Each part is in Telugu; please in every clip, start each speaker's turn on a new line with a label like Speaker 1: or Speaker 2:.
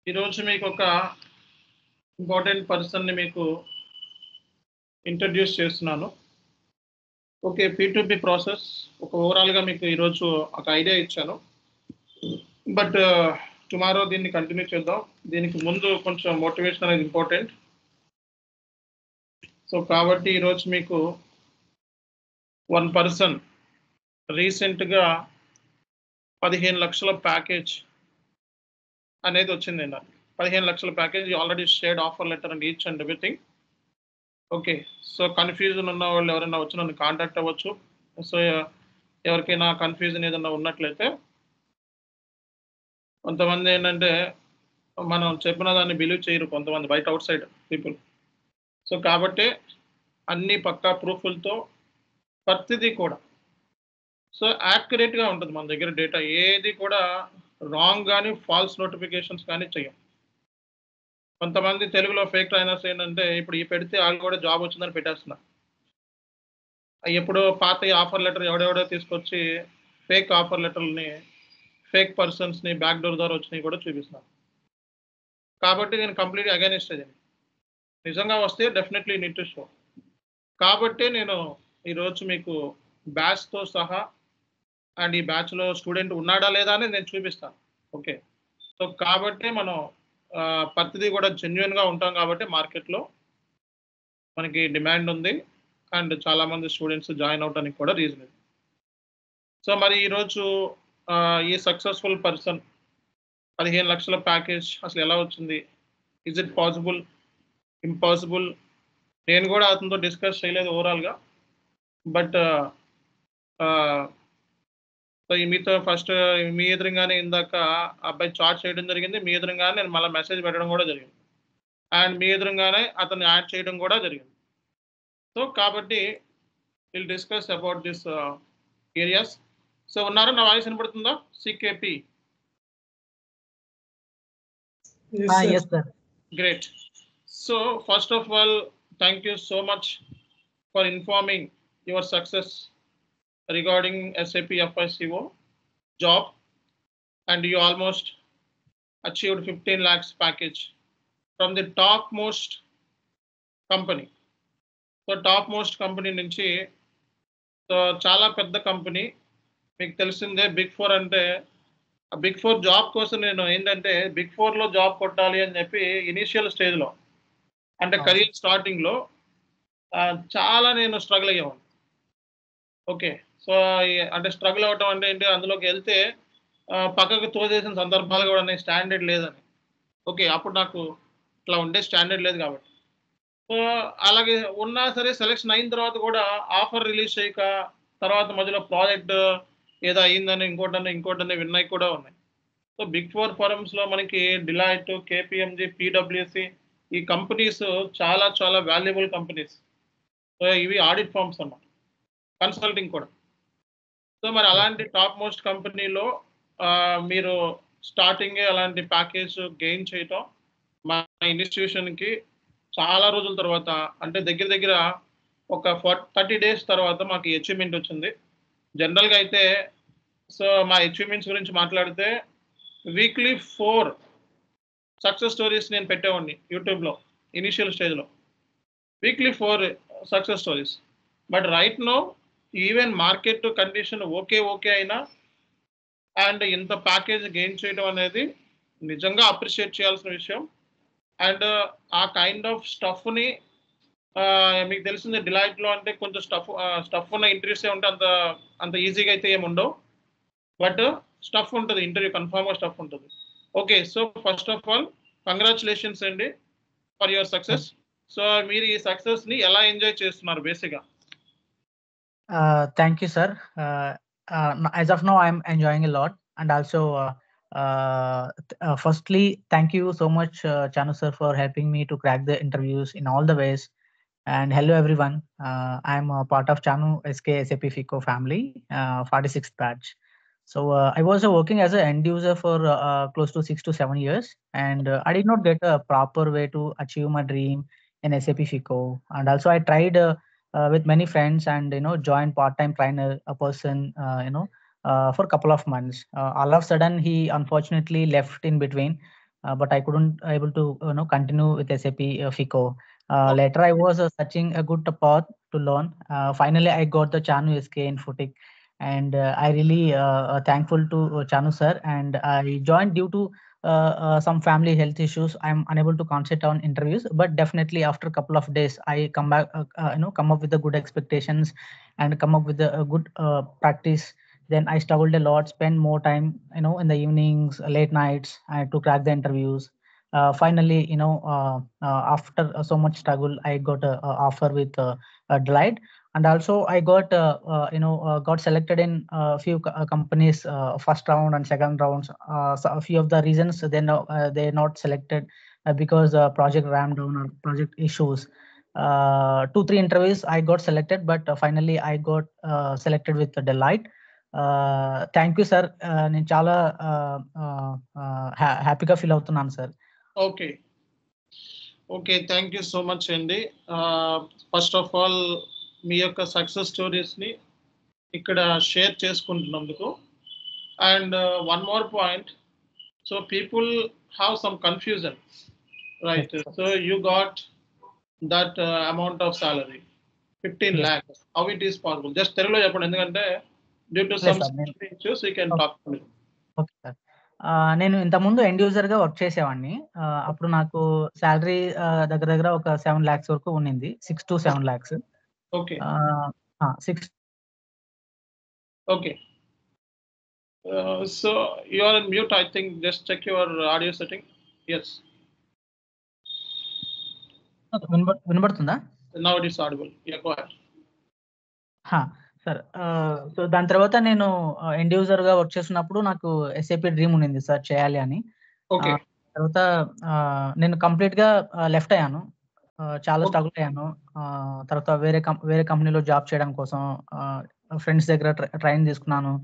Speaker 1: ఈరోజు మీకు ఒక ఇంపార్టెంట్ పర్సన్ని మీకు ఇంట్రడ్యూస్ చేస్తున్నాను. ఓకే. P2P ప్రాసెస్ ఒక ఓవరాల్‌గా మీకు ఈరోజు ఒక ఐడియా ఇచ్చాను. బట్ టుమారో దీన్ని కంటిన్యూ చేద్దాం. దీనికి ముందు కొంచెం మోటివేషన్ అనేది ఇంపార్టెంట్. సో, కాబట్టి ఈరోజు మీకు వన్ పర్సన్ రీసెంట్‌గా 15 లక్షల ప్యాకేజ్ అనేది వచ్చిందండి నాకు. 15 లక్షల package already shared offer letter and each and everything. Okay. So, confusion ఉన్న వాళ్ళు ఎవరైనా వచ్చి నన్ను కాంటాక్ట్ అవ్వచ్చు. సో, ఎవరికైనా కన్‌ఫ్యూజన్ ఏదన్నా ఉన్నట్లయితే కొంతమంది ఏంటంటే మనం చెప్పిన దాన్ని బిలీవ్ చేయరు కొంతమంది బయట ఔట్ సైడ్ పీపుల్. సో, కాబట్టి అన్ని పక్కా ప్రూఫ్‌లతో ప్రతిదీ కూడా సో, యాక్యురేట్‌గా ఉంటది మన దగ్గర డేటా. ఏది కూడా రాంగ్ గాని, ఫాల్స్ నోటిఫికేషన్స్ కానీ చెయ్యం. కొంతమంది తెలుగులో ఫేక్ ట్రైనర్స్ ఏంటంటే ఇప్పుడు పెడితే ఆళ్ళు కూడా జాబ్ వచ్చిందని పెట్టేస్తున్నారు. ఎప్పుడో పాతయి ఆఫర్ లెటర్ ఎవడెవడో తీసుకొచ్చి ఫేక్ ఆఫర్ లెటర్‌లని, ఫేక్ పర్సన్స్‌ని బ్యాక్ డోర్ ద్వారా వచ్చినయి కూడా చూపిస్తున్నారు. కాబట్టి నేను కంప్లీట్‌గా అగైనిస్ట్ దీనికి. నిజంగా వస్తే definitely you need to show. కాబట్టే నేను ఈరోజు మీకు బ్యాచ్‌తో సహా అండ్ ఈ బ్యాచ్‌లో స్టూడెంట్ ఉన్నాడా లేదా అని నేను చూపిస్తాను. ఓకే. సో, కాబట్టే మనం ప్రతిదీ కూడా జెన్యూన్‌గా ఉంటాం కాబట్టి మార్కెట్‌లో మనకి డిమాండ్ ఉంది. అండ్ చాలామంది స్టూడెంట్స్ జాయిన్ అవ్వడానికి కూడా రీజన్ ఇది. సో, మరి ఈరోజు ఈ సక్సెస్‌ఫుల్ పర్సన్ 15 లక్షల ప్యాకేజ్ అసలు ఎలా వచ్చింది? Is it possible? ఇంపాసిబుల్? నేను కూడా అతనితో డిస్కస్ చేయలేదు ఓవరాల్‌గా. బట్ సో, మీతో ఫస్ట్ మీ ఎదురుంగానే ఇందాక అబ్బాయి చాట్ చేయడం జరిగింది. మీ ఎదురుంగానే నేను మళ్ళా మెసేజ్ పెట్టడం కూడా జరిగింది. అండ్ మీ ఎదురుంగానే అతన్ని యాడ్ చేయడం కూడా జరిగింది. సో, కాబట్టి will discuss about this areas. So, ఉన్నారా? నా వాయిస్ వినపడుతుందా? CKP.
Speaker 2: Yes, sir.
Speaker 1: Great. So, first of all, thank you so much for informing your success regarding SAP FICO job, and you almost achieved 15 lakhs package from the topmost company. So, topmost company నుంచి సో, చాలా పెద్ద కంపెనీ. మీకు తెలిసిందే బిగ్ 4 అంటే ఆ బిగ్ 4 జాబ్ కోసం నేను ఏంటంటే బిగ్ 4లో జాబ్ కొట్టాలి అని చెప్పి ఇనీషియల్ స్టేజ్‌లో అంటే కెరీర్ స్టార్టింగ్‌లో చాలా నేను స్ట్రగుల్ అయ్యేవాడిని. ఓకే. సో, అంటే స్ట్రగుల్ అవ్వటం అంటే ఏంటి అందులోకెళ్తే పక్కకు తోసేసిన సందర్భాలు కూడా ఉన్నాయి స్టాండర్డ్ లేదని. ఓకే. అప్పుడు నాకు ఇట్లా ఉండే స్టాండర్డ్ లేదు కాబట్టి. సో, అలాగే ఉన్నా సరే సెలక్షన్ అయిన తర్వాత కూడా ఆఫర్ రిలీజ్ చేయక తర్వాత మధ్యలో ప్రాజెక్ట్ ఏదో అయిందని ఇంకోటని విన్నయి కూడా ఉన్నాయి. సో, బిగ్ 4 ఫర్మ్స్‌లో మనకి డిలాయిట్, కేపీఎంజీ, పీడబ్ల్యూసీ ఈ కంపెనీస్ చాలా చాలా వాల్యుబుల్ కంపెనీస్. సో, ఇవి ఆడిట్ ఫర్మ్స్ అన్నమాట. కన్సల్టింగ్ కూడా. సో, మరి అలాంటి టాప్ మోస్ట్ కంపెనీలో మీరు స్టార్టింగే అలాంటి ప్యాకేజ్ గెయిన్ చేయటం మన ఇన్‌స్టిట్యూషన్‌కి చాలా రోజుల తర్వాత అంటే దగ్గర దగ్గర ఒక 30 డేస్ తర్వాత మాకు అచీవ్‌మెంట్ వచ్చింది. జనరల్‌గా అయితే సో, మా అచీవ్‌మెంట్స్ గురించి మాట్లాడితే వీక్లీ 4 సక్సెస్ స్టోరీస్ నేను పెట్టేవాడిని యూట్యూబ్‌లో ఇనీషియల్ స్టేజ్‌లో. Weekly 4 success stories. But right now even market condition okay అయినా అండ్ ఇంత ప్యాకేజ్ గెయిన్ చేయడం అనేది నిజంగా అప్రిషియేట్ చేయాల్సిన విషయం. అండ్ ఆ కైండ్ ఆఫ్ స్టఫ్‌ని మీకు తెలిసిందే డిలైట్‌లో అంటే కొంచెం స్టఫ్ ఉన్న ఇంటర్వ్యూసే ఉంటే అంత ఈజీగా అయితే ఏమి ఉండవు. బట్ స్టఫ్ ఉంటది. ఇంటర్వ్యూ కన్ఫర్మ్‌గా స్టఫ్ ఉంటది. Okay. So, first of all congratulations అండి ఫర్ యువర్ సక్సెస్. సో, మీరు ఈ సక్సెస్‌ని ఎలా ఎంజాయ్ చేస్తున్నారు బేసిక్‌గా?
Speaker 2: Thank you, sir. As of now, I'm enjoying a lot, and also, firstly, thank you so much, Chanu sir, for helping me to crack the interviews in all the ways. And hello, everyone. I'm a part of Chanu SK SAP FICO family, 46th batch. So I was working as an end user for close to 6 to 7 years, and I did not get a proper way to achieve my dream in SAP FICO. And also, I tried with many friends and joined part-time trainer a person for a couple of months. All of a sudden, he unfortunately left in between. but I couldn't able to continue with SAP FICO. Later, I was searching a good path to learn. Finally, I got the Chanu SK in Futic, and I really thankful to Chanu sir. And I joined due to some family health issues. I'm unable to concentrate on interviews, but definitely after a couple of days, I come back, come up with the good expectations and come up with a good practice. Then I struggled a lot, spend more time, in the evenings, late nights, to crack the interviews. Finally, after so much struggle, I got a offer with Deloitte, and also I got got selected in a few companies, first round and second rounds. So a few of the reasons they're not selected because project ramped down or project issues. 2-3 interviews I got selected, but finally I got selected with Deloitte. Thank you sir. నేను చాలా హ్యాపీగా ఫీల్ అవుతున్నాను sir.
Speaker 1: Okay okay, thank you so much అండి. ఫస్ట్ ఆఫ్ ఆల్ మీ యొక్క సక్సెస్ స్టోరీస్ని ఇక్కడ షేర్ చేసుకుంటున్నందుకు. And one more point, so people have some confusion, right? So you got that amount of salary 15 lakhs. How it is possible? Just తెలుగులో చెప్పండి, ఎందుకంటే due to some issues you can talk.
Speaker 2: Okay sir. నేను ఇంతకుముందు ఎండ్ యూజర్ గా వర్క్ చేసేవాడిని. అప్పుడు నాకు శాలరీ దగ్గర దగ్గర ఒక 7 lakhs వరకు ఉన్నింది. 6 to 7 lakhs.
Speaker 1: Okay
Speaker 2: 6.
Speaker 1: Okay. So you are on mute, I think. Just check your audio setting. Yes.
Speaker 2: వినబడుతుందా?
Speaker 1: Now it is audible. Yeah, go ahead.
Speaker 2: Sir, so దాని తర్వాత నేను ఎండ్ యూజర్ గా వర్క్ చేస్తున్నప్పుడు నాకు ఎస్ఏపీ డ్రీమ్ ఉండింది సార్, చేయాలి అని.
Speaker 1: Okay.
Speaker 2: తర్వాత నేను కంప్లీట్ గా లెఫ్ట్ అయ్యాను. చాలా స్ట్రగుల్ అయ్యాను. తర్వాత వేరే కంపెనీలో జాబ్ చేయడం కోసం ఫ్రెండ్స్ దగ్గర ట్రైన్ తీసుకున్నాను.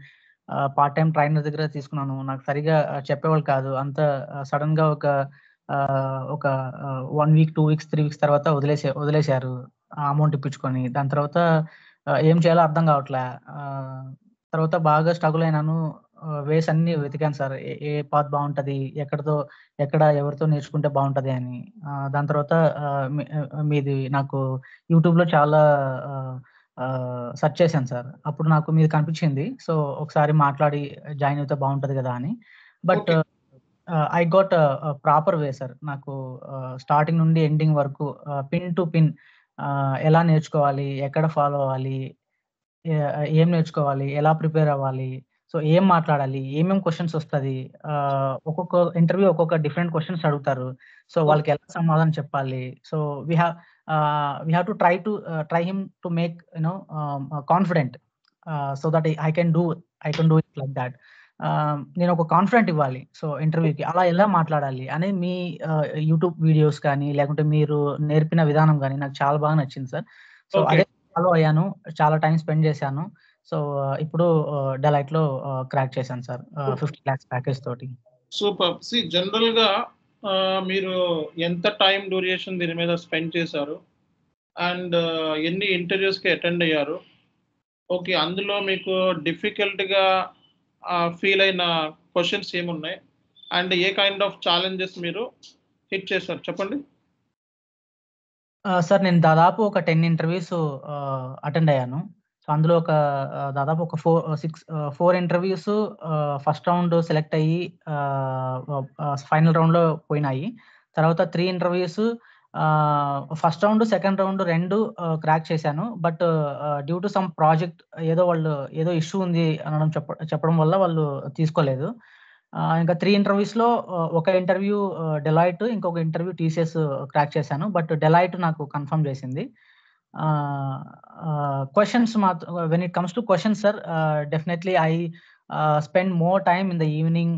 Speaker 2: పార్ట్ టైం ట్రైనర్ దగ్గర తీసుకున్నాను. నాకు సరిగా చెప్పేవాళ్ళు కాదు. అంత సడన్ గా ఒక 1 week, 2 weeks, 3 weeks తర్వాత వదిలేశారు అమౌంట్ ఇప్పించుకొని. దాని తర్వాత ఏం చేయాలో అర్థం కావట్లే. తర్వాత బాగా స్ట్రగుల్ అయినాను. వేస్ అన్ని వెతికాను సార్, ఏ పాత్ బాగుంటది, ఎక్కడ ఎవరితో నేర్చుకుంటే బాగుంటది అని. దాని తర్వాత మీది నాకు యూట్యూబ్ లో చాలా సెర్చ్ చేశాను సార్. అప్పుడు నాకు మీది కనిపించింది. సో ఒకసారి మాట్లాడి జాయిన్ అయితే బాగుంటది కదా అని. But I got proper way sir. నాకు స్టార్టింగ్ నుండి ఎండింగ్ వరకు పిన్ టు పిన్ ఎలా నేర్చుకోవాలి, ఎక్కడ ఫాలో అవ్వాలి, ఏం నేర్చుకోవాలి, ఎలా ప్రిపేర్ అవ్వాలి, సో ఏం మాట్లాడాలి, ఏమేం క్వశ్చన్స్ వస్తుంది, ఒక్కొక్క ఇంటర్వ్యూ ఒక్కొక్క డిఫరెంట్ క్వశ్చన్స్ అడుగుతారు. సో వాళ్ళకి ఎలా సమాధానం చెప్పాలి. So we have to try him to make confident, so that I can do it like that. నేను ఒక కాన్ఫిడెంట్ ఇవ్వాలి సో ఇంటర్వ్యూకి, అలా ఎలా మాట్లాడాలి అనేది మీ యూట్యూబ్ వీడియోస్ కానీ లేకుంటే మీరు నేర్పిన విధానం కానీ నాకు చాలా బాగా నచ్చింది సార్. సో అదే ఫాలో అయ్యాను, చాలా టైం స్పెండ్ చేశాను. సో ఇప్పుడు డెలైట్ లో క్రాక్ చేశాను సార్ 50 lakhs ప్యాకేజ్ తోటి.
Speaker 1: సూపర్. సి జనరల్ గా మీరు ఎంత టైం డ్యూరేషన్ దీని మీద స్పెండ్ చేశారు అండ్ ఎన్ని ఇంటర్వ్యూస్ కి అటెండ్ అయ్యారు? ఓకే, అందులో మీకు డిఫికల్ట్ గా ఫీల్ అయిన క్వశ్చన్స్ ఏమున్నాయి and A kind of challenges మీరు హిట్ చేశారు చెప్పండి.
Speaker 2: సార్ నేను దాదాపు ఒక 10 ఇంటర్వ్యూస్ అటెండ్ అయ్యాను. సో అందులో దాదాపు ఒక 4 ఇంటర్వ్యూస్ ఫస్ట్ రౌండ్ సెలెక్ట్ అయ్యి ఫైనల్ రౌండ్ లో పోయినాయి. తర్వాత 3 interviews first round, second round 2 crack చేశాను. But due to some project ఏదో ఇష్యూ ఉంది అనడం చెప్పడం వల్ల వాళ్ళు తీసుకోలేదు. ఇంకా 3 ఇంటర్వ్యూస్ లో ఒక ఇంటర్వ్యూ డెలాయిట్, ఇంకొక ఇంటర్వ్యూ టీసీఎస్ క్రాక్ చేశాను. బట్ డెలాయిట్ నాకు కన్ఫర్మ్ చేసింది. Questions when it comes to questions sir, definitely I spend more time in the evening,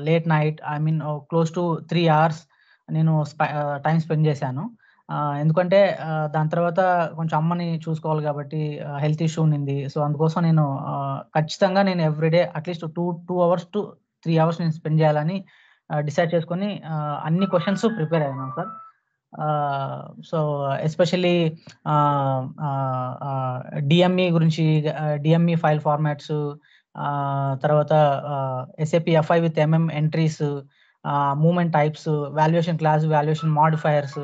Speaker 2: late night, I mean close to 3 hours నేను టైం స్పెండ్ చేశాను. ఎందుకంటే దాని తర్వాత కొంచెం అమ్మని చూసుకోవాలి కాబట్టి హెల్త్ ఇష్యూ ఉన్నింది. సో అందుకోసం నేను ఖచ్చితంగా నేను everyday at least 2 hours to 3 hours నేను స్పెండ్ చేయాలని డిసైడ్ చేసుకొని అన్ని క్వశ్చన్స్ ప్రిపేర్ అయ్యాను సార్. సో ఎస్పెషల్లీ డిఎంఈ గురించి, డిఎంఈ ఫైల్ ఫార్మాట్స్, తర్వాత SAP FI with MM entries, movement types, valuation class, valuation modifiers.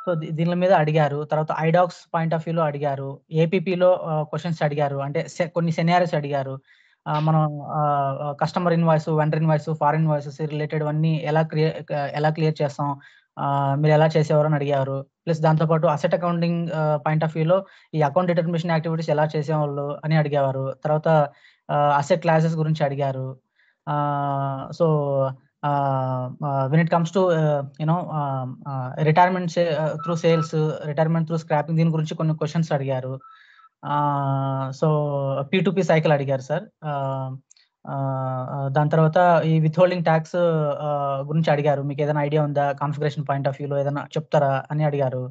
Speaker 2: So దీని మీద అడిగారు. తర్వాత ఐడాక్స్ పాయింట్ ఆఫ్ వ్యూలో అడిగారు. ఏపీపీలో క్వశ్చన్స్ అడిగారు. అంటే కొన్ని సెనారియోస్ అడిగారు. మనం customer invoice, vendor invoice, foreign invoices related అన్నీ ఎలా క్లియర్ చేస్తాం, మీరు ఎలా చేసేవారు అని అడిగారు. ప్లస్ దాంతోపాటు అసెట్ అకౌంటింగ్ పాయింట్ ఆఫ్ వ్యూలో ఈ అకౌంట్ డిటర్మినేషన్ యాక్టివిటీస్ ఎలా చేసేవాళ్ళు అని అడిగేవారు. తర్వాత అసెట్ క్లాసెస్ గురించి అడిగారు. So when it comes to retirement through sales, retirement through scrapping, దీని గురించి కొన్ని క్వశ్చన్స్ అడిగారు. సో P2P సైకిల్ అడిగారు సార్. దాని తర్వాత ఈ విత్ హోల్డింగ్ ట్యాక్స్ గురించి అడిగారు. మీకు ఏదైనా ఐడియా ఉందా, కాన్ఫిగరేషన్ పాయింట్ ఆఫ్ వ్యూలో ఏదైనా చెప్తారా అని అడిగారు.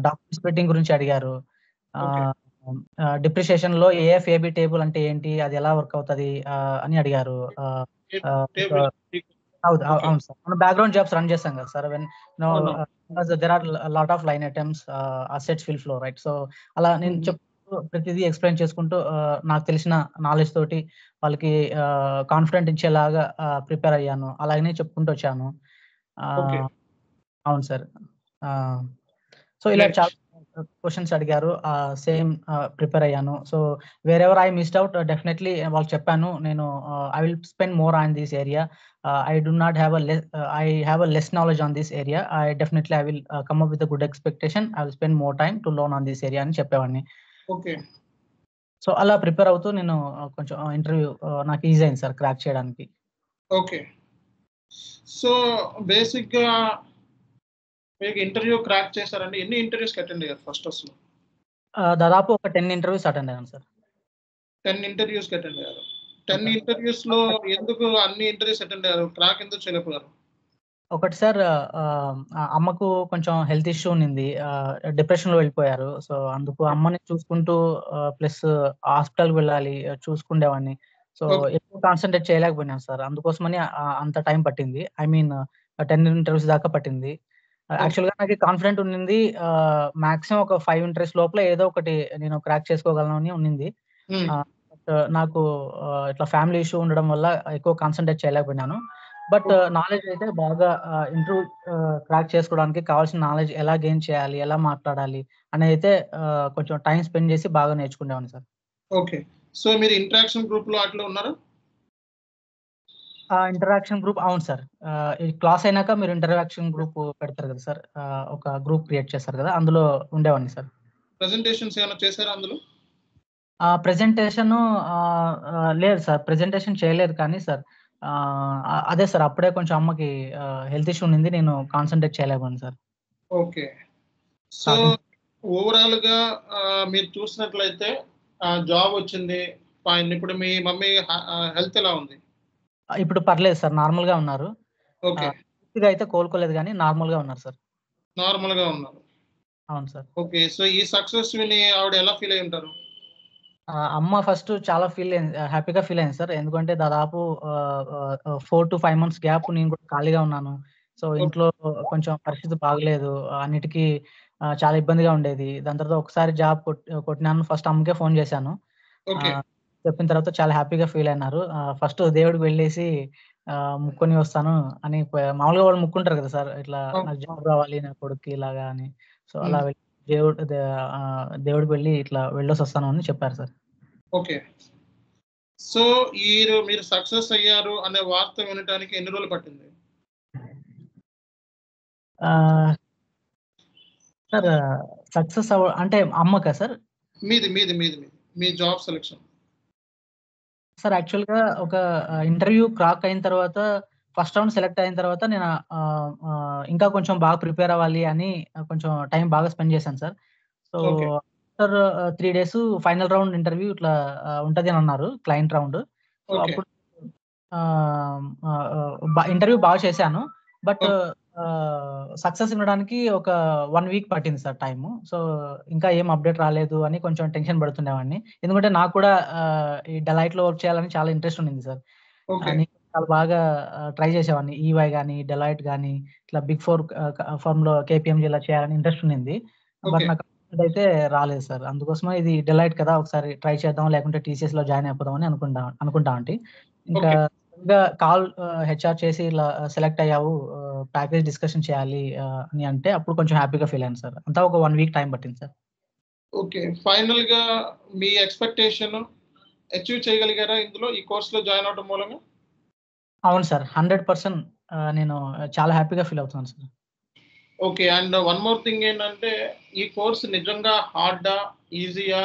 Speaker 2: డాక్యుమెంట్ స్ప్లిట్టింగ్ గురించి అడిగారు. డిప్రిషియేషన్ లో ఏఎఫ్ఏబి టేబుల్ అంటే ఏంటి, అది ఎలా వర్క్ అవుతుంది అని అడిగారు. అవును సార్, మనం బ్యాక్గ్రౌండ్ జాబ్స్ రన్ చేస్తాం కదా sir. When there are lot of line items, assets fill flow, right? So అలా నేను చెప్తూ ప్రతిదీ ఎక్స్ప్లెయిన్ చేసుకుంటూ నాకు తెలిసిన నాలెడ్జ్ తోటి వాళ్ళకి కాన్ఫిడెంట్ ఇచ్చేలాగా ప్రిపేర్ అయ్యాను. అలాగనే చెప్పుకుంటూ వచ్చాను. అవును సార్. సో ఇలా చాలా క్వశ్చన్స్ అడిగారు. సేమ్ ప్రిపేర్ అయ్యాను. So wherever I missed out, definitely వాళ్ళకి చెప్పాను, నేను I will spend more on this area. I do not have I have a less knowledge on this area. I will come up with a good expectation. I will spend more time to learn on this area అని చెప్పేవాడిని.
Speaker 1: ఓకే.
Speaker 2: సో అలా ప్రిపేర్ అవుతూ నేను కొంచెం ఇంటర్వ్యూ నాకు ఈజీ అయింది సార్ క్రాక్ చేయడానికి.
Speaker 1: ఓకే. సో బేసిక్గా మీకు ఇంటర్వ్యూ క్రాక్ చేశారండి. ఎన్ని ఇంటర్వ్యూస్ అటెండ్ అయ్యారు ఫస్ట్ అసలు?
Speaker 2: దాదాపు ఒక 10 ఇంటర్వ్యూస్ అటెండ్ అయ్యాను సార్.
Speaker 1: 10 ఇంటర్వ్యూస్ అటెండ్ అయ్యారు. 10 ఇంటర్వ్యూస్ లో ఎందుకు అన్ని ఇంటర్వ్యూస్ అటెండ్ అయ్యారు, క్రాక్ ఎందుకు చేయలేకపోయారు?
Speaker 2: ఒకటి సార్, అమ్మకు కొంచెం హెల్త్ ఇష్యూ ఉన్నింది. డిప్రెషన్లో వెళ్ళిపోయారు. సో అందుకు అమ్మని చూసుకుంటూ ప్లస్ హాస్పిటల్కి వెళ్ళాలి, చూసుకుండేవాడిని. సో ఎక్కువ కాన్సన్ట్రేట్ చేయలేకపోయినాను సార్. అందుకోసమని అంత టైం పట్టింది. ఐ మీన్ 10 ఇంటర్వ్యూస్ దాకా పట్టింది. యాక్చువల్గా నాకు కాన్ఫిడెంట్ ఉన్నింది, మాక్సిమం ఒక 5 ఇంటర్వ్యూస్ లోపల ఏదో ఒకటి నేను క్రాక్ చేసుకోగలను అని ఉన్నింది. నాకు ఇట్లా ఫ్యామిలీ ఇష్యూ ఉండడం వల్ల ఎక్కువ కాన్సన్ట్రేట్ చేయలేకపోయినాను. బట్ నాలెడ్జ్ అయితే బాగా ఇంప్రూవ్ క్రాక్ చేసుకోవడానికి కావాల్సిన నాలెడ్జ్ ఎలా గెయిన్ చేయాలి, ఎలా మాట్లాడాలి అనేది అయితే కొంచెం టైం స్పెండ్ చేసి బాగా నేర్చుకునేవాడిని సార్.
Speaker 1: ఓకే. సో మీరు ఇంటరాక్షన్ గ్రూప్ లో అట్లా ఉన్నారా?
Speaker 2: ఇంటరాక్షన్ గ్రూప్, అవును సార్. ఈ క్లాస్ అయినాక మీరు ఇంటరాక్షన్ గ్రూప్ పెడతారు కదా సార్, ఒక గ్రూప్ క్రియేట్ చేస్తారు కదా, అందులో ఉండేవాడిని సార్.
Speaker 1: ప్రెజెంటేషన్స్ ఏమైనా చేశారా అందులో?
Speaker 2: ప్రెజెంటేషన్ లేదు సార్, ప్రెజెంటేషన్ చేయలేదు. కానీ సార్ అదే సార్, అప్పుడే కొంచెం అమ్మకి హెల్త్ ఇష్యూ ఉంది, నేను కాన్సన్ట్రేట్ చేయలేకపోయాను సార్.
Speaker 1: ఓకే. సో ఓవరాల్ గా మీరు చూసినట్లయితే జాబ్ వచ్చింది, ఫైన్. ఇప్పుడు మీ మమ్మీ హెల్త్ ఎలా ఉంది?
Speaker 2: ఇప్పుడు పర్లేదు సార్, నార్మల్ గా ఉన్నారు.
Speaker 1: ఓకే.
Speaker 2: పూర్తిగా అయితే కోలుకోలేదు కానీ నార్మల్ గా ఉన్నారు సార్.
Speaker 1: నార్మల్ గా ఉన్నారు.
Speaker 2: అవును సార్.
Speaker 1: ఓకే. సో ఈ సక్సెస్ విని ఆవిడ ఎలా ఫీల్ అయి ఉంటారు?
Speaker 2: అమ్మ ఫస్ట్ చాలా హ్యాపీగా ఫీల్ అయింది సార్. ఎందుకంటే దాదాపు 4 to 5 months గ్యాప్ నేను కూడా ఖాళీగా ఉన్నాను. సో ఇంట్లో కొంచెం పరిస్థితి బాగలేదు, అన్నిటికీ చాలా ఇబ్బందిగా ఉండేది. దాని తర్వాత ఒకసారి జాబ్ కొట్టినాను. ఫస్ట్ అమ్మకే ఫోన్ చేశాను. చెప్పిన తర్వాత చాలా హ్యాపీగా ఫీల్ అయినారు. ఫస్ట్ దేవుడికి వెళ్ళేసి ముక్కొని వస్తాను అని, మామూలుగా వాళ్ళు ముక్కుంటారు కదా సార్, ఇట్లా నాకు జాబ్ రావాలి నా కొడుక్కి ఇలాగా అని. సో అలా దేవుడికి వెళ్ళి ఇట్లా వెళ్ళొసి వస్తాను అని చెప్పారు సార్.
Speaker 1: ఓకే. సో మీరు సక్సెస్ అయ్యారు అనే వార్త వినడానికి ఎన్ని రోజులు పట్టింది?
Speaker 2: సార్ సక్సెస్ అంటే అమ్మకా సార్?
Speaker 1: మీది మీ జాబ్ సెలెక్షన్
Speaker 2: సార్. యాక్చువల్గా ఒక ఇంటర్వ్యూ క్రాక్ అయిన తర్వాత, ఫస్ట్ రౌండ్ సెలెక్ట్ అయిన తర్వాత నేను ఇంకా కొంచెం బాగా ప్రిపేర్ అవ్వాలి అని కొంచెం టైం బాగా స్పెండ్ చేశాను sir. So after 3 days final round interview ఇట్లా ఉంటది అని అన్నారు, క్లయింట్ రౌండ్. సో అప్పుడు ఇంటర్వ్యూ బాగా చేశాను. బట్ సక్సెస్ ఇవ్వడానికి ఒక 1 week పట్టింది సార్ టైము. సో ఇంకా ఏం అప్డేట్ రాలేదు అని కొంచెం టెన్షన్ పడుతుండేవాడిని. ఎందుకంటే నాకు కూడా ఈ డెలాయిట్‌లో వర్క్ చేయాలని చాలా ఇంట్రెస్ట్ ఉండింది సార్. నేను చాలా బాగా ట్రై చేసేవాడిని. ఈవై గానీ, డెలాయిట్ గానీ, ఇట్లా బిగ్ 4 ఫర్మ్‌లో కేపీఎంజీ ఇలా చేయాలని ఇంట్రెస్ట్ ఉండింది. బట్ నాకు అయితే రాలేదు సార్. అందుకోసమే ఇది డెలాయిట్ కదా, ఒకసారి ట్రై చేద్దాం, లేకుంటే టీసీఎస్‌లో జాయిన్ అయిపోదాం అని అనుకుంటా ఉంటి. ఇంకా ఇంకా కాల్ హెచ్ఆర్ చేసి ఇలా సెలెక్ట్ అయ్యావు, ప్యాకేజ్ డిస్కషన్ చేయాలి అని అంటే అప్పుడు కొంచెం హ్యాపీగా ఫీల్ అయ్యాను సార్. అంతా ఒక 1 వీక్ టైం పట్టింది సార్.
Speaker 1: ఓకే. ఫైనల్‌గా మీ ఎక్స్‌పెక్టేషన్ అచీవ్ చేయగలిగారా ఇందులో ఈ కోర్స్‌లో జాయిన్ అవ్వడం మూలంగా?
Speaker 2: అవును సార్. 100% నేను చాలా హ్యాపీగా ఫీల్ అవుతున్నాను sir.
Speaker 1: Okay. And one more thing ఏంటంటే ఈ కోర్స్ నిజంగా హార్డా? ఈజీయా?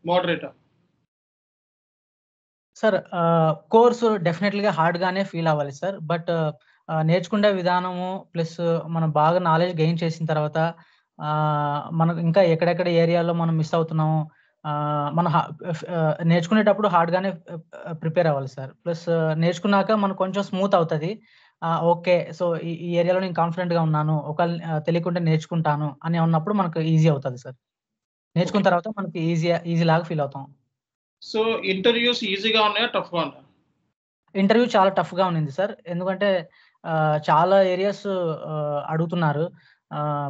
Speaker 1: మోడరేటా?
Speaker 2: సార్ కోర్సు డెఫినెట్‌లీగా హార్డ్‌గానే ఫీల్ అవ్వాలి సార్. బట్ నేర్చుకునే విధానము ప్లస్ మనం బాగా నాలెడ్జ్ గెయిన్ చేసిన తర్వాత మనకు ఇంకా ఎక్కడెక్కడ ఏరియాలో మనం మిస్ అవుతున్నాము. మన నేర్చుకునేటప్పుడు హార్డ్‌గానే ప్రిపేర్ అవ్వాలి సార్. ప్లస్ నేర్చుకున్నాక మనకు కొంచెం స్మూత్ అవుతది. ఓకే. సో, ఈ ఈ ఏరియాలో నేను కాన్ఫిడెంట్‌గా ఉన్నాను. ఒకవేళ తెలియకుంటే నేర్చుకుంటాను అని ఉన్నప్పుడు మనకు ఈజీ అవుతది సార్.
Speaker 1: ఓకే.
Speaker 2: నేర్చుకున్న తర్వాత మనకి ఈజీలాగా ఫీల్ అవుతాం.
Speaker 1: సో, ఇంటర్‌వ్యూస్ ఈజీగా ఉన్నాయా? టఫ్‌గా ఉన్నాయా?
Speaker 2: ఇంటర్వ్యూ చాలా టఫ్‌గా ఉండింది సార్. ఎందుకంటే చాలా ఏరియాస్ అడుగుతున్నారు.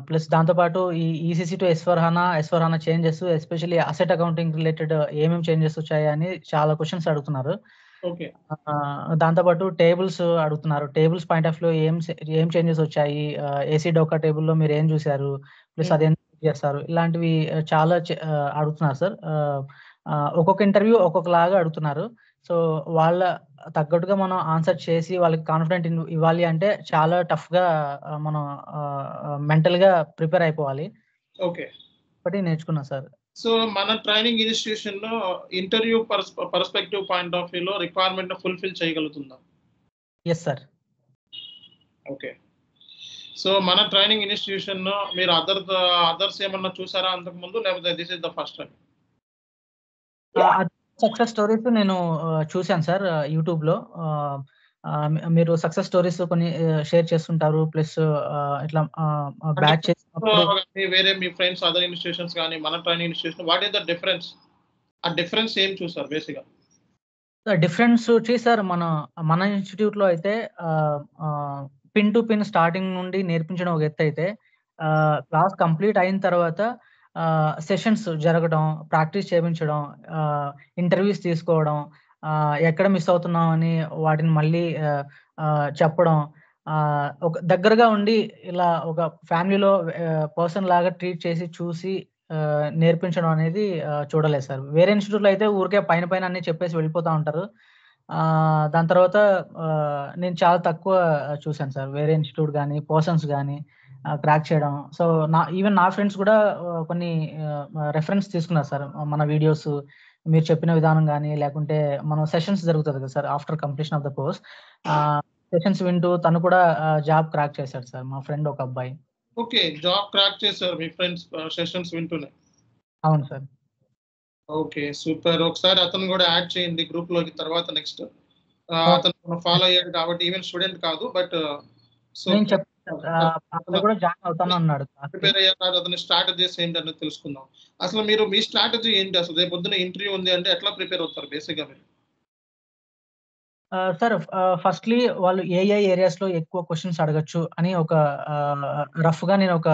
Speaker 2: ప్లస్ దాంతో పాటు ఈ ఈసీసీ టు ఎస్/4HANA changes especially asset accounting related ఏమేమి చేంజెస్ వచ్చాయి అని చాలా క్వెషన్స్ అడుగుతున్నారు.
Speaker 1: ఓకే.
Speaker 2: దాంతో పాటు టేబుల్స్ అడుగుతున్నారు. టేబుల్స్ పాయింట్ ఆఫ్ వ్యూలో ఏం చేంజెస్ వచ్చాయి? ఏసీ డోకా టేబుల్‌లో మీరేం చూసారు? ప్లస్
Speaker 1: హ్మ్.
Speaker 2: అదెందుకు యూజ్ చేస్తారు? ఇలాంటివి చాలా అడుగుతున్నారు సార్. ఒక్కొక్క ఇంటర్వ్యూ ఒక్కొక్కలాగా అడుగుతున్నారు. సో, వాళ్ళ తగ్గట్టుగా మనం ఆన్సర్ చేసి వాళ్ళకి కాన్ఫిడెంట్ ఇవ్వాలి అంటే చాలా టఫ్‌గా మనం మెంటల్‌గా ప్రిపేర్ అయిపోవాలి.
Speaker 1: ఓకే.
Speaker 2: ఒకటి నేర్చుకున్నా సార్.
Speaker 1: సో, మన ట్రైనింగ్ ఇన్‌స్టిట్యూషన్‌లో ఇంటర్‌వ్యూ పర్స్‌పెక్టివ్ పాయింట్ ఆఫ్ వ్యూలో రిక్వైర్మెంట్‌ని ఫుల్‌ఫిల్ చేయగలుగుతుందా?
Speaker 2: Yes sir.
Speaker 1: ఓకే. సో, మన ట్రైనింగ్ ఇన్‌స్టిట్యూషన్‌లో మీరు అదర్స్ ఏమన్నా చూసారా అంతకుముందు? లేకపోతే this is the first time?
Speaker 2: అది సక్సెస్ స్టోరీస్ నేను చూసాను సార్ యూట్యూబ్‌లో. ఆహ్, ఆహ్, మీరు సక్సెస్ స్టోరీస్ కొన్ని షేర్ చేస్తుంటారు. ప్లస్ ఇట్లా
Speaker 1: అంటే
Speaker 2: బ్యాచ్ చేసినప్పుడు
Speaker 1: గాని, వేరే మీ ఫ్రెండ్స్ అదర్ ఇన్‌స్టిట్యూషన్స్ గాని, మన training institution what is the difference? ఆ డిఫరెన్స్ ఏం చూసారు బేసిక్‌గా?
Speaker 2: డిఫరెన్స్ వచ్చి సార్ మన ఇన్‌స్టిట్యూట్‌లో అయితే ఆహ్, ఆహ్, పిన్ టు పిన్ స్టార్టింగ్ నుండి నేర్పించడం ఒక ఎత్తయితే, క్లాస్ కంప్లీట్ అయిన తర్వాత సెషన్స్ జరగడం, ప్రాక్టీస్ చేపించడం, ఆహ్, ఇంటర్వ్యూస్ తీసుకోవడం, ఎక్కడ మిస్ అవుతున్నామని వాటిని మళ్ళీ చెప్పడం, ఒక దగ్గరగా ఉండి ఇలా ఒక ఫ్యామిలీలో పర్సన్ లాగా ట్రీట్ చేసి చూసి నేర్పించడం అనేది చూడలేదు సార్. వేరే ఇన్‌స్టిట్యూట్‌లో అయితే ఊరికే పైన పైన అన్నీ చెప్పేసి వెళ్ళిపోతా ఉంటారు. దాని తర్వాత నేను చాలా తక్కువ చూసాను సార్. వేరే ఇన్‌స్టిట్యూట్ గాని, పర్సన్స్ గాని క్రాక్ చేయడం. సో, ఈవెన్ నా ఫ్రెండ్స్ కూడా కొన్ని రెఫరెన్స్ తీసుకున్నారు సార్. మన వీడియోస్ మీరు చెప్పిన విధానం గాని, లేకుంటే మనం సెషన్స్ జరుగుతది కదా sir after completion of the course. ఆహ్, సెషన్స్ వింటూ తను కూడా జాబ్ క్రాక్ చేసాడు సార్. మా ఫ్రెండ్ ఒక అబ్బాయి.
Speaker 1: ఓకే. జాబ్ క్రాక్ చేసారు మీ ఫ్రెండ్స్ సెషన్స్ వింటూనే.
Speaker 2: అవును సార్.
Speaker 1: ఓకే. సూపర్. ఒకసారి అతన్ని గూడా యాడ్ చేయండి గ్రూప్‌లోకి తర్వాత నెక్స్ట్.
Speaker 2: ఓకే.
Speaker 1: అతను ఫాలో అయ్యాడు కాబట్టి ఈవెన్ స్టూడెంట్ కాదు. బట్ సో,
Speaker 2: నేను చెప్తాను సార్. అతను కూడా జాయిన్ అవుతాను అన్నాడు క్లాస్‌కి.
Speaker 1: ప్రిపేర్ అయ్యాక అతని స్ట్రాటజీస్ ఏంటనేది తెలుసుకుందాం. అసలు మీరు మీ స్ట్రాటజీ ఏంటి? అసలు రేపొద్దున ఇంటర్వ్యూ ఉంది అంటే ఎట్లా ప్రిపేర్ అవుతారు బేసిక్‌గా మీరు?
Speaker 2: సార్ ఫస్ట్‌లీ వాళ్ళు ఏ ఏరియాస్‌లో ఎక్కువ క్వెషన్స్ అడగొచ్చు అని ఒక రఫ్‌గా నేను ఒక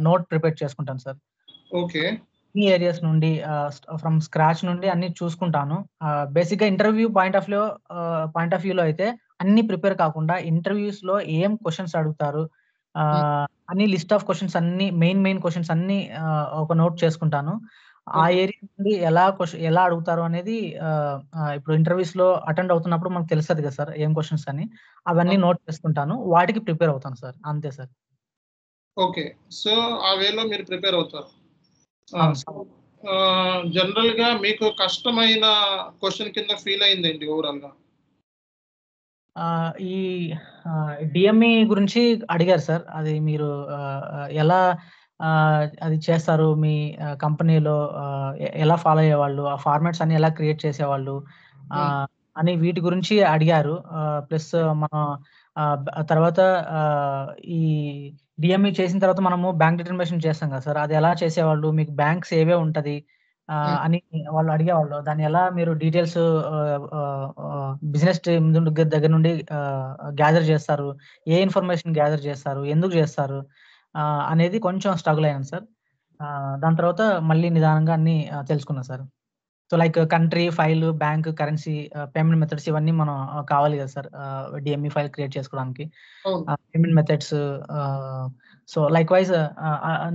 Speaker 2: నోట్ ప్రిపేర్ చేసుకుంటాను సార్.
Speaker 1: ఓకే.
Speaker 2: ఈ ఏరియాస్ నుండి ఫ్రమ్ స్క్రాచ్ నుండి అన్నీ చూసుకుంటాను. బేసిక్‌గా ఇంటర్వ్యూ పాయింట్ ఆఫ్ వ్యూలో అయితే అన్నీ ప్రిపేర్ కాకుండా ఇంటర్వ్యూస్‌లో ఏం క్వెషన్స్ అడుగుతారు
Speaker 1: హ్మ్.
Speaker 2: అని లిస్ట్ ఆఫ్ క్వెషన్స్ అన్నీ మెయిన్ క్వెషన్స్ అన్నీ ఒక నోట్ చేసుకుంటాను. ఆ
Speaker 1: ఓకే.
Speaker 2: ఏరియా నుండి ఎలా అడుగుతారు అనేది ఇప్పుడు ఇంటర్వ్యూస్‌లో అటెండ్ అవుతున్నప్పుడు మనకు తెలుస్తది కదా సార్! ఏం క్వెషన్స్ అని. అవన్నీ నోట్ చేసుకుంటాను. వాటికి ప్రిపేర్ అవుతాను సార్. అంతే సార్.
Speaker 1: ఓకే. సో, ఆ వేలో మీరు ప్రిపేర్ అవుతారు.
Speaker 2: అవును
Speaker 1: సో,
Speaker 2: సార్.
Speaker 1: జనరల్‌గా మీకు కష్టమైన క్వెషన్ కింద ఫీల్ అయిందేంటి ఓవరాల్‌గా?
Speaker 2: ఈ డీఎంఈ గురించి అడిగారు సార్. అది మీరు ఎలా అది చేస్తారు? మీ కంపెనీలో ఎలా ఫాలో అయ్యేవాళ్ళు? ఆ ఫార్మాట్స్ అన్నీ ఎలా క్రియేట్ చేసేవాళ్ళు?
Speaker 1: హ్మ్.
Speaker 2: ఆహ్, అని వీటి గురించి అడిగారు. ప్లస్ మనం తర్వాత ఆహ్, ఈ డీఎంఈ చేసిన తర్వాత మనము బ్యాంక్ డిటర్మినేషన్ చేస్తాం కదా సార్! అది ఎలా చేసేవాళ్ళు? మీకు బ్యాంక్ సేవే ఉంటది.
Speaker 1: హ్మ్.
Speaker 2: అని వాళ్ళు అడిగేవాళ్ళు. దాన్ని ఎలా మీరు డీటెయిల్స్ బిజినెస్ టీమ్ దగ్గర నుండి గ్యాదర్ చేస్తారు? ఏ ఇన్ఫర్మేషన్ గ్యాదర్ చేస్తారు? ఎందుకు చేస్తారు? అనేది కొంచెం స్ట్రగుల్ అయ్యాను సార్. దాని తర్వాత మళ్ళీ నిదానంగా అన్నీ తెలుసుకున్నా sir. So like country, file, bank, currency, payment methods ఇవన్నీ మనం కావాలి కదా సార్ డిఎంఈ ఫైల్ క్రియేట్ చేసుకోవడానికి. Payment methods. So like wise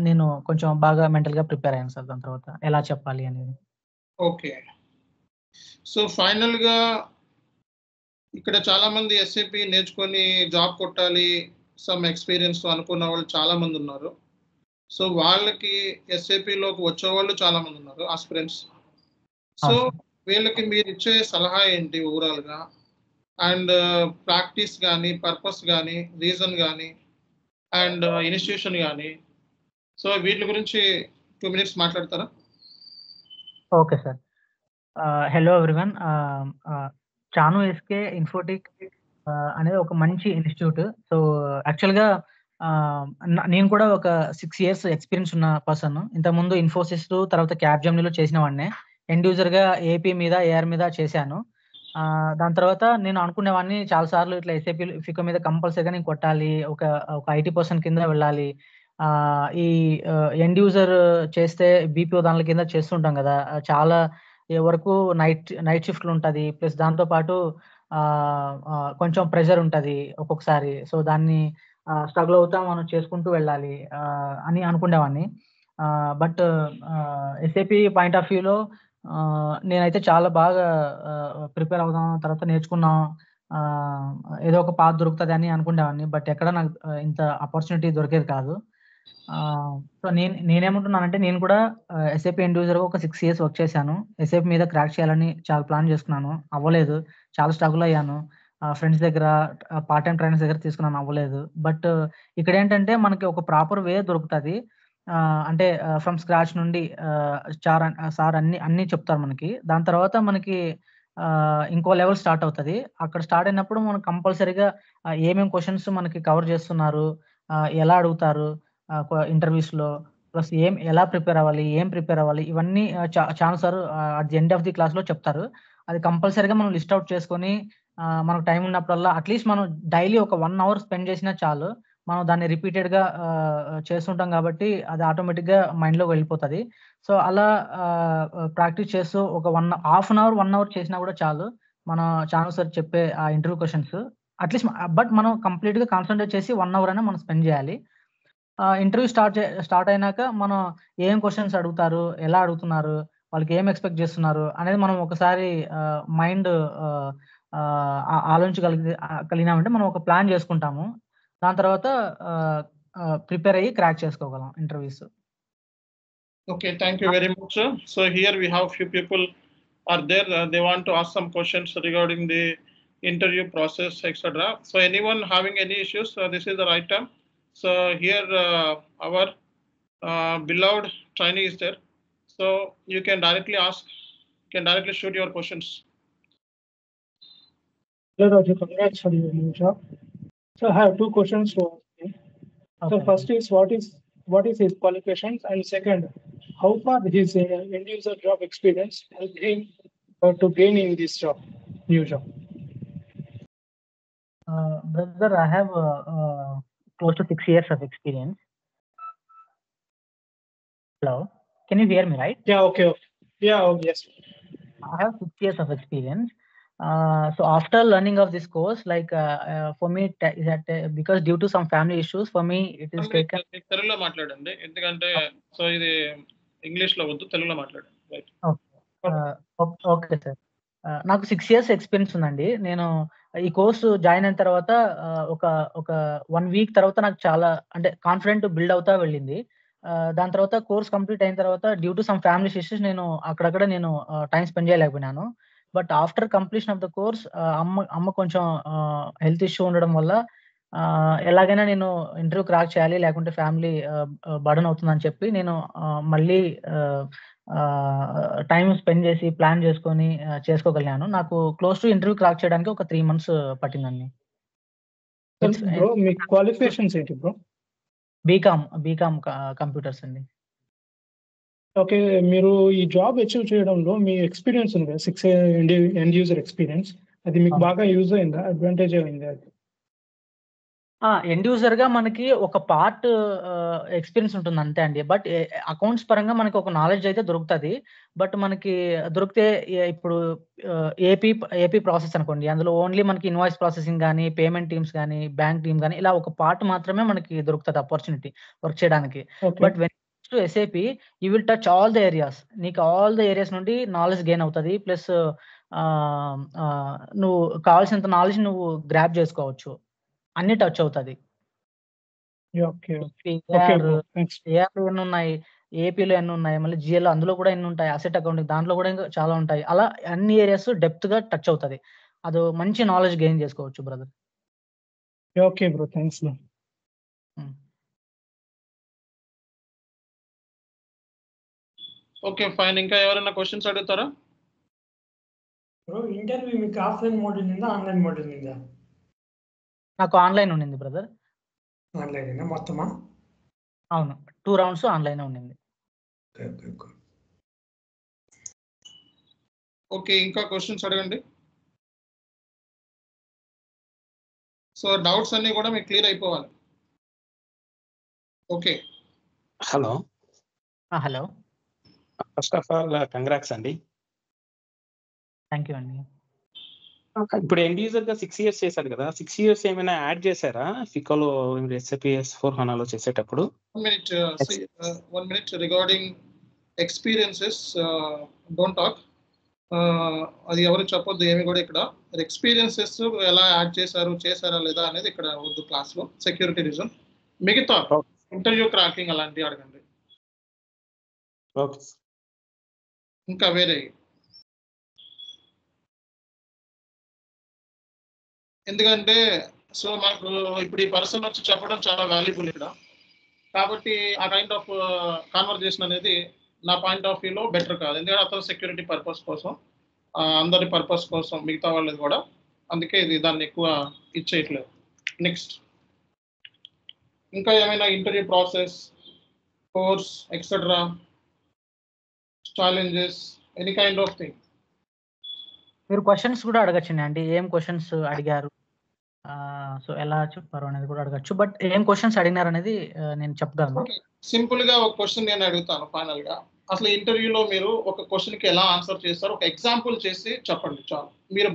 Speaker 2: నేను కొంచెం బాగా మెంటల్గా ప్రిపేర్ అయ్యాను సార్ దాని తర్వాత ఎలా చెప్పాలి అనేది.
Speaker 1: ఓకే. సో ఫైనల్గా ఇక్కడ చాలా మంది ఎస్ఏపి నేర్చుకొని జాబ్ కొట్టాలి సమ్ ఎక్స్పీరియన్స్ అనుకున్న వాళ్ళు చాలా మంది ఉన్నారు. సో వాళ్ళకి ఎస్ఏపిలోకి వచ్చేవాళ్ళు చాలా మంది ఉన్నారు ఆస్పిరెంట్స్. సో వీళ్ళకి మీరు ఇచ్చే సలహా ఏంటి ఓవరాల్గా? అండ్ ప్రాక్టీస్ కానీ, పర్పస్ కానీ, రీజన్ కానీ, అండ్ ఇన్స్టిట్యూషన్ కానీ, సో వీటి గురించి 2 minutes మాట్లాడతారా?
Speaker 2: Okay sir. Hello everyone. Chanu SK Infotech అనేది ఒక మంచి ఇన్స్టిట్యూట్. సో యాక్చువల్గా నేను కూడా ఒక 6 years ఎక్స్పీరియన్స్ ఉన్న పర్సన్. ఇంతకుముందు ఇన్ఫోసిస్, తర్వాత క్యాప్జెమినీలో చేసిన వాడినే. ఎండ్ యూజర్గా ఏపీ మీద, ఏఆర్ మీద చేశాను. దాని తర్వాత నేను అనుకునేవాడిని చాలా సార్లు ఇట్లా ఎస్ఏపీ ఫికో మీద కంపల్సరీగా నేను కొట్టాలి, ఒక ఐటీ పర్సన్ కింద వెళ్ళాలి. ఈ ఎండ్ యూజర్ చేస్తే బీపీఓ దానిల కింద చేస్తుంటాం కదా, చాలా వరకు నైట్ షిఫ్ట్లు ఉంటుంది. ప్లస్ దాంతోపాటు కొంచెం ప్రెషర్ ఉంటుంది ఒక్కొక్కసారి. సో దాన్ని స్ట్రగుల్ అవుతా మనం చేసుకుంటూ వెళ్ళాలి అని అనుకునేవాడిని. బట్ ఎస్ఏపీ పాయింట్ ఆఫ్ వ్యూలో నేనైతే చాలా బాగా ప్రిపేర్ అవుదాం, తర్వాత నేర్చుకున్నాం, ఏదో ఒక పాత్ దొరుకుతుంది అని అనుకునేవాడిని. బట్ ఎక్కడ నాకు ఇంత ఆపర్చునిటీ దొరికేది కాదు. సో నేనేమంటున్నానంటే నేను కూడా ఎస్ఏపీ ఎండ్ యూజర్గా ఒక 6 years వర్క్ చేశాను. ఎస్ఏపీ మీద క్రాక్ చేయాలని చాలా ప్లాన్ చేసుకున్నాను, అవ్వలేదు. చాలా స్ట్రగుల్ అయ్యాను. ఫ్రెండ్స్ దగ్గర, పార్ట్ టైం ట్రైనర్స్ దగ్గర తీసుకున్నాను, అవ్వలేదు. బట్ ఇక్కడ ఏంటంటే మనకి ఒక ప్రాపర్ వే దొరుకుతుంది. అంటే ఫ్రమ్ స్క్రాచ్ నుండి సార్ అన్నీ చెప్తారు మనకి. దాని తర్వాత మనకి ఇంకో లెవెల్ స్టార్ట్ అవుతుంది. అక్కడ స్టార్ట్ అయినప్పుడు మనం కంపల్సరీగా ఏమేమి క్వశ్చన్స్ మనకి కవర్ చేస్తున్నారు, ఎలా అడుగుతారు ఇంటర్వ్యూస్లో, ప్లస్ ఎలా ప్రిపేర్ అవ్వాలి, ఏం ప్రిపేర్ అవ్వాలి, ఇవన్నీ Chanu sir at the end of the క్లాస్లో చెప్తారు. అది కంపల్సరీగా మనం లిస్ట్ అవుట్ చేసుకొని మనకు టైం ఉన్నప్పుడల్లా అట్లీస్ట్ మనం డైలీ ఒక 1 hour స్పెండ్ చేసినా చాలు. మనం దాన్ని రిపీటెడ్గా చేస్తుంటాం కాబట్టి అది ఆటోమేటిక్గా మైండ్లో వెళ్ళిపోతుంది. సో అలా ప్రాక్టీస్ చేస్తూ ఒక హాఫ్ అన్ అవర్ 1 hour చేసినా కూడా చాలు. మన చాను సార్ చెప్పే ఆ ఇంటర్వ్యూ క్వశ్చన్స్ అట్లీస్ట్, బట్ మనం కంప్లీట్గా కాన్సన్ట్రేట్ చేసి 1 hour అయినా మనం స్పెండ్ చేయాలి. ఇంటర్వ్యూ స్టార్ట్ అయినాక మనం ఏం క్వశ్చన్స్ అడుగుతారు, ఎలా అడుగుతున్నారు, వాళ్ళకి ఏం ఎక్స్పెక్ట్ చేస్తున్నారు అనేది మనం ఒకసారి మైండ్ కలిగినామంటే మనం ఒక ప్లాన్ చేసుకుంటాము. దాని తర్వాత ప్రిపేర్ అయ్యి క్రాక్ చేసుకోగలం interviews.
Speaker 1: Okay, thank you very much, sir. So here we have few people are there. They want to ask some questions regarding the interview process, etc. So anyone having any issues, this is the right time. So here our beloved trainee is there. So you can directly ask, can directly shoot your questions.
Speaker 3: Hello, Raju. Congrats for your new job. So I have 2 questions to ask you. So first is what is his qualifications, and second, how far his end user job experience helped him to gain in this job, new job?
Speaker 2: Brother, I have close to 6 years of experience. Hello, can you hear me, right?
Speaker 3: Yeah, okay. Yeah, oh, yes.
Speaker 2: I have 6 years of experience. So after learning of this course, like for me, because due to some family issues, for me it is taken.
Speaker 1: తెలుగులో మాట్లాడండి, ఎందుకంటే సో ఇది ఇంగ్లీష్ లో వద్దు, తెలుగులో మాట్లాడండి. రైట్?
Speaker 2: Okay sir. నాకు 6 years ఎక్స్పీరియన్స్ ఉందండి. నేను ఈ కోర్సు జాయిన్ అయిన తర్వాత ఒక 1 week తర్వాత నాకు చాలా అంటే కాన్ఫిడెంట్ బిల్డ్ అవుతా వెళ్ళింది. దాని తర్వాత కోర్స్ కంప్లీట్ అయిన తర్వాత due to some family issues నేను అక్కడక్కడ టైం స్పెండ్ చేయలేకపోయినాను. But after completion of the course అమ్మ కొంచెం హెల్త్ ఇష్యూ ఉండడం వల్ల ఎలాగైనా నేను ఇంటర్వ్యూ క్రాక్ చేయాలి, లేకుంటే ఫ్యామిలీ బర్డన్ అవుతుందని చెప్పి నేను మళ్ళీ టైం స్పెండ్ చేసి ప్లాన్ చేసుకొని చేసుకోగలిగాను. నాకు క్లోజ్ టు ఇంటర్వ్యూ క్రాక్ చేయడానికి ఒక 3 months పట్టిందండి.
Speaker 3: బ్రో మీ క్వాలిఫికేషన్స్ ఏంటి బ్రో?
Speaker 2: బీకామ్ కంప్యూటర్స్ అండి.
Speaker 3: ఓకే, మీరు ఈ జాబ్ అచీవ్ చేయడంలో మీ ఎక్స్పీరియన్స్ ఉంది కదా, 6 ఎండ్ యూజర్ ఎక్స్పీరియన్స్, అది మీకు బాగా యూజ్ అయిందా, అడ్వాంటేజ్ అయిందా?
Speaker 2: ఎండ్ యూజర్‌గా మనకి ఒక పార్ట్ ఎక్స్‌పీరియన్స్ ఉంటుంది అంతే అండి. బట్ అకౌంట్స్ పరంగా మనకి ఒక నాలెడ్జ్ అయితే దొరుకుతది. బట్ మనకి దొరికితే ఇప్పుడు ఏపీ ప్రాసెస్ అనుకోండి. అందులో ఓన్లీ మనకి ఇన్వాయిస్ ప్రాసెసింగ్ గాని, పేమెంట్ టీమ్స్ గాని, బ్యాంక్ టీమ్ గాని ఇలా ఒక పార్ట్ మాత్రమే మనకి దొరుకుతది ఆపర్చునిటీ వర్క్ చేయడానికి.
Speaker 3: Okay.
Speaker 2: But when to SAP you will touch all the areas. నీకు ఆల్ ద ఏరియాస్ నుండి నాలెడ్జ్ గెయిన్ అవుతది. ప్లస్ నువ్వు కావాల్సినంత నాలెడ్జ్ నువ్వు గ్రాబ్ చేసుకోవచ్చు. అన్నీ టచ్ అవుతది.
Speaker 3: Okay. Okay
Speaker 2: AR
Speaker 3: bro. Thanks.
Speaker 2: ఏఆర్‌లో ఎన్నున్నాయి, ఏపీలో ఎన్నున్నాయి, మళ్ళీ జీఏలో అందులో కూడా ఎన్నుంటాయి, అసెట్ అకౌంటింగ్ దాంట్లో కూడా ఇంకా చాలా ఉంటాయి. అలా అన్ని ఏరియాస్ డెప్త్‌గా టచ్ అవుతది. అదో మంచి నాలెడ్జ్ గెయిన్ చేసుకోవచ్చు brother.
Speaker 3: Okay bro. Thanks bro.
Speaker 2: Hmm.
Speaker 1: Okay fine. ఇంకా ఎవరైనా క్వశ్చన్స్ అడుగుతారా?
Speaker 4: బ్రో ఇంటర్వ్యూ మీకు ఆఫ్‌లైన్ మోడ్ ఉండిందా? ఆన్‌లైన్ మోడ్ ఉండిందా?
Speaker 2: నాకు ఆన్‌లైన్ ఉండింది బ్రదర్.
Speaker 4: ఆన్‌లైనేనా మొత్తమా?
Speaker 2: అవును. 2 రౌండ్స్ ఆన్‌లైనే ఉండింది.
Speaker 4: ఓకే.
Speaker 1: ఓకే. ఇంకా క్వశ్చన్స్ అడగండి. సో డౌట్స్ అన్నీ కూడా మీకు క్లియర్ అయిపోవాలి. Okay.
Speaker 5: Hello.
Speaker 2: Hello.
Speaker 5: First of all congrats అండి.
Speaker 2: థాంక్ యూ అండి.
Speaker 5: ఇప్పుడు ఎండ్ యూజర్‌గా 6 ఇయర్స్ చేశారు కదా! 6 ఇయర్స్ ఏమైనా యాడ్ చేశారా? ఫికోలో SAP S/4HANAలో చేసేటప్పుడు?
Speaker 1: 1 minute regarding experiences don't talk. అది ఎవరు చెప్పొద్దు ఏమి కూడా ఇక్కడ. ఎక్స్‌పీరియన్సెస్ ఎలా యాడ్ చేశారా లేదా అనేది ఇక్కడ వద్దు క్లాస్‌లో. Security reason. మిగతా ఇంటర్వ్యూ క్రాకింగ్ అలాంటివి అడగండి.
Speaker 5: ఓకే.
Speaker 1: ఇంకా వేరే ఎందుకంటే సో మాకు ఇప్పుడు ఈ పర్సన్ వచ్చి చెప్పడం చాలా వాల్యుబుల్ ఇక్కడ. కాబట్టి ఆ కైండ్ ఆఫ్ కాన్వర్జేషన్ అనేది నా పాయింట్ ఆఫ్ వ్యూలో బెటర్ కాదు. ఎందుకంటే అతను సెక్యూరిటీ పర్పస్ కోసం, అందరి పర్పస్ కోసం, మిగతా వాళ్ళది కూడా. అందుకే ఇది దాన్ని ఎక్కువ ఇచ్చేయట్లేదు. నెక్స్ట్ ఇంకా ఏమైనా interview process, course etcetera, challenges, any kind of thing.
Speaker 2: మీరు క్వెషన్స్ కూడా అడగొచ్చండి. అంటే ఏం క్వెషన్స్ అడిగారు? సో ఎలా చెప్పారు అనేది కూడా అడగొచ్చు. బట్ ఏం క్వెషన్స్ అడిగినారనేది నేను చెప్పగలను.
Speaker 1: సింపుల్‌గా ఒక క్వెషన్ నేను అడుగుతాను ఫైనల్‌గా. అసలు ఇంటర్వ్యూలో మీరు ఒక క్వెషన్‌కి ఎలా ఆన్సర్ చేస్తారు? ఒక ఎగ్జాంపుల్ చేసి చెప్పండి చాలు. మీరు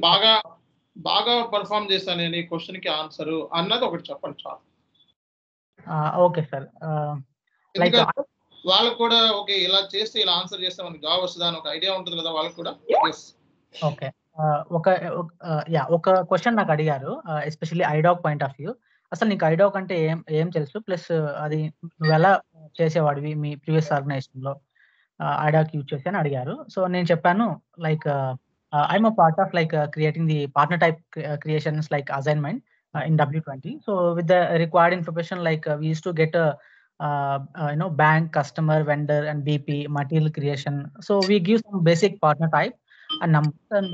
Speaker 1: బాగా పెర్ఫార్మ్ చేశాను నేను ఈ క్వెషన్‌కి ఆన్సరు అన్నది ఒకటి చెప్పండి చాలు.
Speaker 2: Okay sir. లైక్
Speaker 1: ఎందుకంటే వాళ్ళకి కూడా ఓకే ఇలా చేస్తే ఇలా ఆన్సర్ చేస్తే మనకి జాబ్ వస్తదా అని ఒక ఐడియా ఉంటుంది కదా వాళ్ళకి కూడా. యెస్.
Speaker 2: ఓకే. ఒక క్వెషన్ నాకు అడిగారు. Especially IDoc point of view. అసలు నీకు ఐడాక్ అంటే ఏం తెలుసు? ప్లస్ అది నువ్వెలా చేసేవాడివి మీ ప్రీవియస్ ఆర్గనైజేషన్‌లో ఐడాక్ యూజ్ చేసి అని అడిగారు. సో నేను చెప్పాను like I'm a part of like creating the partner type creations like assignment in W20. So with the required information like we used to get a bank, customer, vendor and BP material creation. So we give some basic partner type and numbers and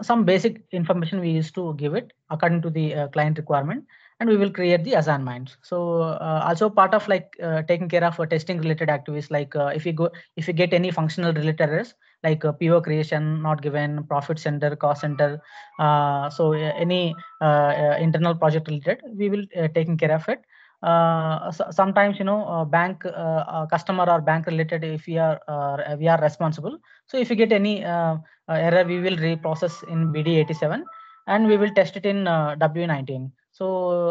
Speaker 2: some basic information we used to give it according to the client requirement, and we will create the assignments. So also part of like taking care of testing related activities like if you get any functional related errors like PO creation not given, profit center, cost center, so any internal project related we will taking care of it. Sometimes bank customer or bank related if we are responsible. So if you get any error we will reprocess in BD87 and we will test it in W19. So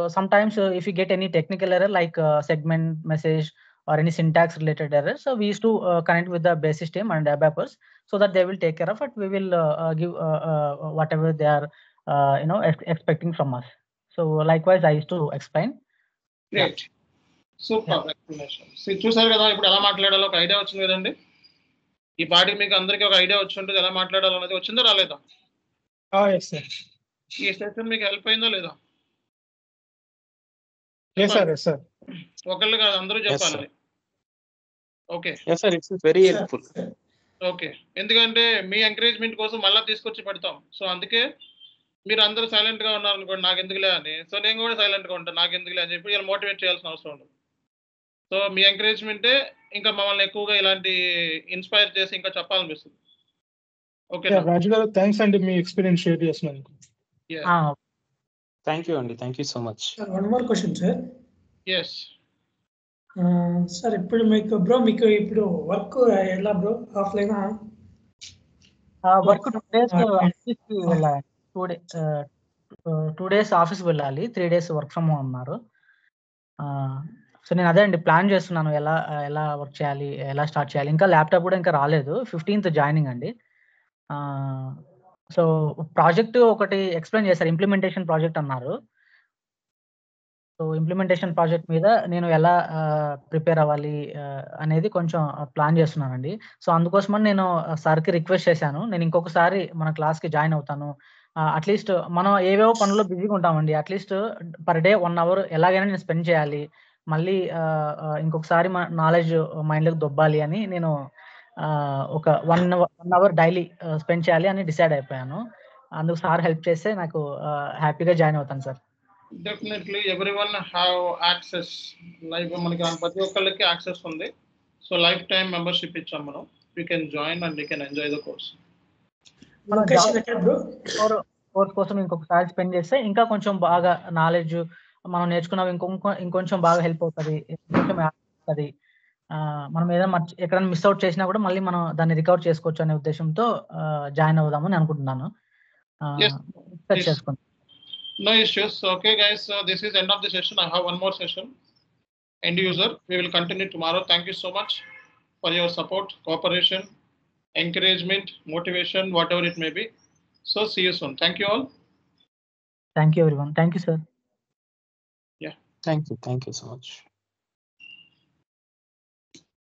Speaker 2: sometimes if you get any technical error like segment message or any syntax related error, so we used to connect with the basis team and ABAPers so that they will take care of it. We will give whatever they are expecting from us. So likewise I used to explain.
Speaker 1: Great. Super explanation. చూసారు కదా ఇప్పుడు ఎలా మాట్లాడాలో ఒక ఐడియా వచ్చింది కదండి. ఈ పాటికి మీకు అందరికీ ఒక ఐడియా వచ్చి ఉంటుంది ఎలా మాట్లాడాలో అనేది. వచ్చిందా రాలేదా?
Speaker 3: yes sir.
Speaker 1: ఈ సెషన్ మీకు హెల్ప్ అయిందా లేదా?
Speaker 3: Yes sir.
Speaker 1: ఒకళ్ళు కాదు అందరూ చెప్పాలి. Okay.
Speaker 5: yes sir, it's very helpful.
Speaker 1: Okay. ఎందుకంటే మీ ఎంకరేజ్‌మెంట్ కోసం మళ్ళా తీసుకొచ్చి పెడతాం. సో అందుకే మీరు అందరూ సైలెంట్‌గా ఉన్నారనుకోండి నాకెందుకులే అని. సో నేను కూడా సైలెంట్‌గా ఉంటాను నాకెందుకులే అని చెప్పి వీళ్ళని మోటివేట్ చేయాల్సిన అవసరం ఉండదు. సో మీ ఎంకరేజ్‌మెంటే ఇంకా మమ్మల్ని ఎక్కువగా ఇలాంటి ఇన్‌స్పైర్ చేసి ఇంకా చెప్పాలనిపిస్తుంది. ఓకేనా?
Speaker 3: రాజు గారు థాంక్స్ అండి మీ ఎక్స్‌పీరియన్స్ షేర్ చేసినందుకు.
Speaker 5: థ్యాంక్ యూ అండి, thank you so much.
Speaker 4: Sir, one more question, sir.
Speaker 1: Yes.
Speaker 4: Sir ఇప్పుడు మీకు ఇప్పుడు వర్క్ ఎలా బ్రో, ఆఫ్లైన్?
Speaker 2: వర్క్ 2 days ఆఫీస్కి వెళ్ళాలి. 2 days ఆఫీస్కి వెళ్ళాలి, 3 days వర్క్ ఫ్రమ్ హోమ్ అన్నారు. సో నేను అదే అండి ప్లాన్ చేస్తున్నాను, ఎలా వర్క్ చేయాలి, ఎలా స్టార్ట్ చేయాలి. ఇంకా ల్యాప్టాప్ కూడా ఇంకా రాలేదు. 15th జాయినింగ్ అండి. సో ప్రాజెక్ట్ ఒకటి ఎక్స్ప్లెయిన్ చేశారు, ఇంప్లిమెంటేషన్ ప్రాజెక్ట్ అన్నారు. సో ఇంప్లిమెంటేషన్ ప్రాజెక్ట్ మీద నేను ఎలా ప్రిపేర్ అవ్వాలి అనేది కొంచెం ప్లాన్ చేస్తున్నానండి. సో అందుకోసమని నేను సార్కి రిక్వెస్ట్ చేశాను, నేను ఇంకొకసారి మన క్లాస్కి జాయిన్ అవుతాను. అట్లీస్ట్ మనం ఏవేవో పనుల్లో బిజీగా ఉంటామండి, అట్లీస్ట్ పర్ డే 1 hour ఎలాగైనా నేను స్పెండ్ చేయాలి, మళ్ళీ ఇంకొకసారి మన నాలెడ్జ్ మైండ్లోకి దొబ్బాలి అని నేను ఒక 1 hour డైలీ స్పెండ్ చేయాలి అని డిసైడ్ అయిపోయాను. అందుకు సార్ హెల్ప్ చేస్తే నాకు హ్యాపీగా జాయిన్ అవుతాను sir.
Speaker 1: Definitely everyone have access, life మనకి ప్రతి ఒక్కళ్ళకి యాక్సెస్ ఉంది. సో లైఫ్ టైం మెంబర్షిప్ ఇచ్చాం మనం, you can join and you can enjoy the course.
Speaker 2: Course కోసం ఇంకొకసారి స్పెండ్ చేస్తే ఇంకా కొంచెం బాగా నాలెడ్జ్ మనం నేర్చుకున్నవి ఇంకొంచెం బాగా హెల్ప్ అవుతుంది, ఇంకొంచెం అవుతుంది. మనం ఏదైనా ఎక్కడైనా మిస్ అవుట్ చేసినా కూడా మళ్ళీ మనం దాన్ని రికవర్ చేసుకోవచ్చు అనే ఉద్దేశంతో జాయిన్ అవుదామని అనుకుంటున్నాను. చేసుకుంటాను.
Speaker 1: No issues. Okay, guys. This is end of the session. I have one more session. End user. We will continue tomorrow. Thank you so much for your support, cooperation, encouragement, motivation, whatever it may be. So see you soon. Thank you all.
Speaker 2: Thank you everyone. Thank you, sir.
Speaker 1: Yeah.
Speaker 5: Thank you so much.